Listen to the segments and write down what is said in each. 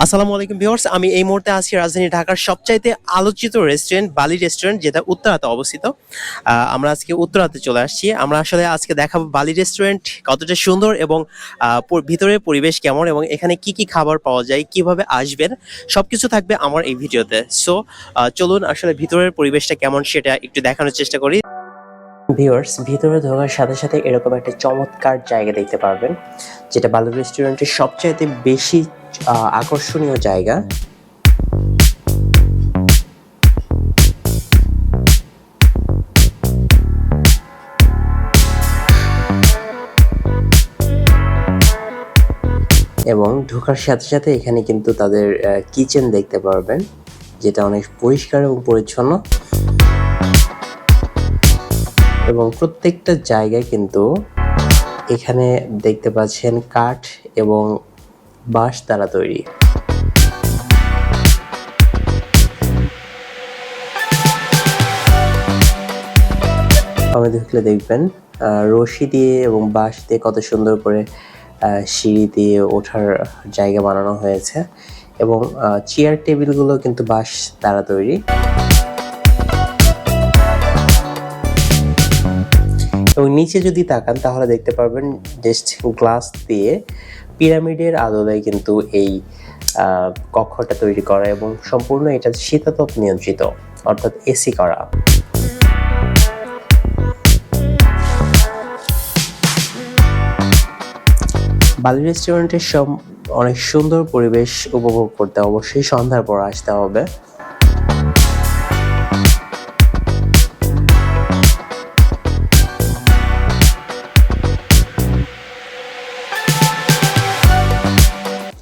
আসসালামু আলাইকুম ভিউয়ার্স, আমি এই মুহূর্তে আছি রাজধানী ঢাকার সবচাইতে আলোচিত রেস্টুরেন্ট বালি রেস্টুরেন্ট, যেটা উত্তরাতে অবস্থিত। আমরা আজকে উত্তরাতে চলে আসছি। আমরা আসলে আজকে দেখাবো বালি রেস্টুরেন্ট কতটা সুন্দর এবং ভিতরের পরিবেশ কেমন এবং এখানে কি কি খাবার পাওয়া যায়, কিভাবে আসবেন, সবকিছু থাকবে আমার এই ভিডিওতে। সো চলুন আসলে ভিতরের পরিবেশটা কেমন সেটা একটু দেখানোর চেষ্টা করি। ভিউয়ার্স, ভিতরে ঢোকার সাথে সাথে এরকম একটা চমৎকার জায়গা দেখতে পারবেন, যেটা বালু রেস্টুরেন্টের সবচাইতে বেশি আকর্ষণীয় জায়গা। এবং ঢোকার সাথে সাথে এখানে কিন্তু তাদের কিচেন দেখতে পারবেন, যেটা অনেক পরিষ্কার এবং পরিচ্ছন্ন, এবং প্রত্যেকটা জায়গায় কিন্তু এখানে দেখতে পাচ্ছেন কাঠ এবং বাঁশ দ্বারা তৈরি। আমি দেখলে দেখবেন রশি দিয়ে এবং বাঁশ দিয়ে কত সুন্দর করে সিঁড়ি দিয়ে ওঠার জায়গা বানানো হয়েছে, এবং চেয়ার টেবিলগুলো কিন্তু বাঁশ দ্বারা তৈরি। এবং নিচে যদি তাকান তাহলে দেখতে পারবেন জাস্ট গ্লাস দিয়ে পিরামিডের আদলে কিন্তু এই কক্ষটা তৈরি করা, এবং সম্পূর্ণ এটা শীতাতপ নিয়ন্ত্রিত, অর্থাৎ এসি করা। বালি রেস্টুরেন্টের অনেক সুন্দর পরিবেশ উপভোগ করতে অবশ্যই সন্ধ্যার পর আসতে হবে।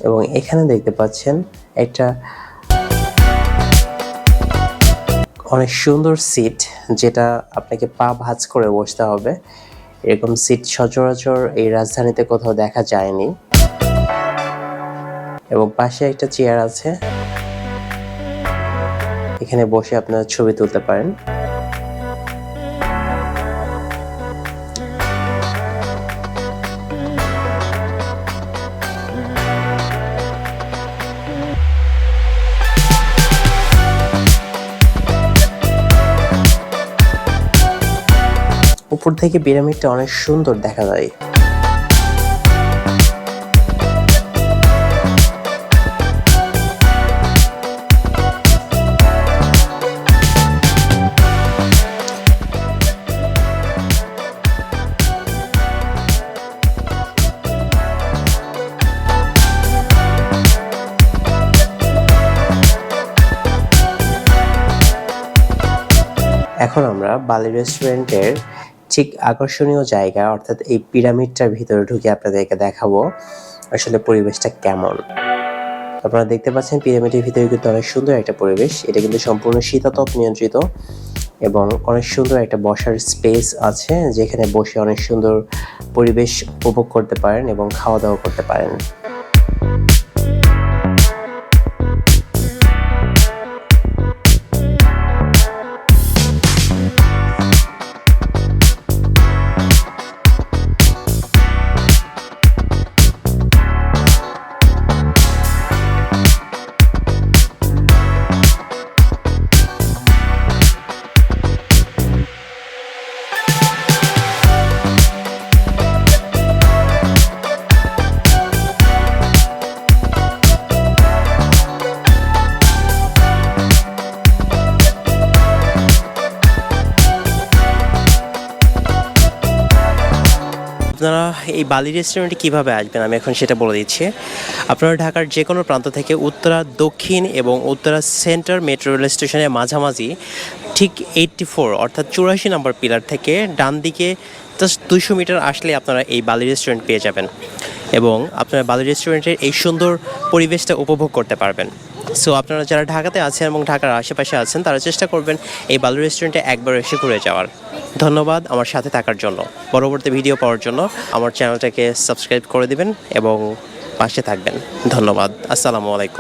এবং এখানে দেখতে পাচ্ছেন একটা অনেক সুন্দর সিট, যেটা আপনাকে পা ভাঁজ করে বসতে হবে। এরকম সিট সচরাচর এই রাজধানীতে কোথাও দেখা যায়নি। এবং পাশে একটা চেয়ার আছে, এখানে বসে আপনারা ছবি তুলতে পারেন। উপর থেকে পিরামিডটা অনেক সুন্দর দেখা যায়। এখন আমরা বালি রেস্টুরেন্টের ঠিক আকর্ষণীয় জায়গা, অর্থাৎ এই পিরামিডটার ভিতরে ঢুকে আপনাদেরকে দেখাবো আসলে পরিবেশটা কেমন। আপনারা দেখতে পাচ্ছেন পিরামিডের ভিতরে কিন্তু অনেক সুন্দর একটা পরিবেশ। এটা কিন্তু সম্পূর্ণ শীতাতপ নিয়ন্ত্রিত, এবং অনেক সুন্দর একটা বসার স্পেস আছে, যেখানে বসে অনেক সুন্দর পরিবেশ উপভোগ করতে পারেন এবং খাওয়া দাওয়া করতে পারেন। আপনারা এই বালি রেস্টুরেন্টে কীভাবে আসবেন আমি এখন সেটা বলে দিচ্ছি। আপনারা ঢাকার যে কোনো প্রান্ত থেকে উত্তরা দক্ষিণ এবং উত্তরা সেন্টার মেট্রো রেল স্টেশনের মাঝামাঝি ঠিক 84 অর্থাৎ 84 নম্বর পিলার থেকে ডান দিকে জাস্ট 200 মিটার আসলে আপনারা এই বালি রেস্টুরেন্ট পেয়ে যাবেন, এবং আপনারা বালি রেস্টুরেন্টের এই সুন্দর পরিবেশটা উপভোগ করতে পারবেন। সো আপনারা যারা ঢাকাতে আছেন এবং ঢাকার আশেপাশে আছেন, তারা চেষ্টা করবেন এই বালু রেস্টুরেন্টে একবার এসে ঘুরে যাওয়ার। ধন্যবাদ আমার সাথে থাকার জন্য। পরবর্তী ভিডিও পাওয়ার জন্য আমার চ্যানেলটাকে সাবস্ক্রাইব করে দিবেন এবং পাশে থাকবেন। ধন্যবাদ। আসসালামু আলাইকুম।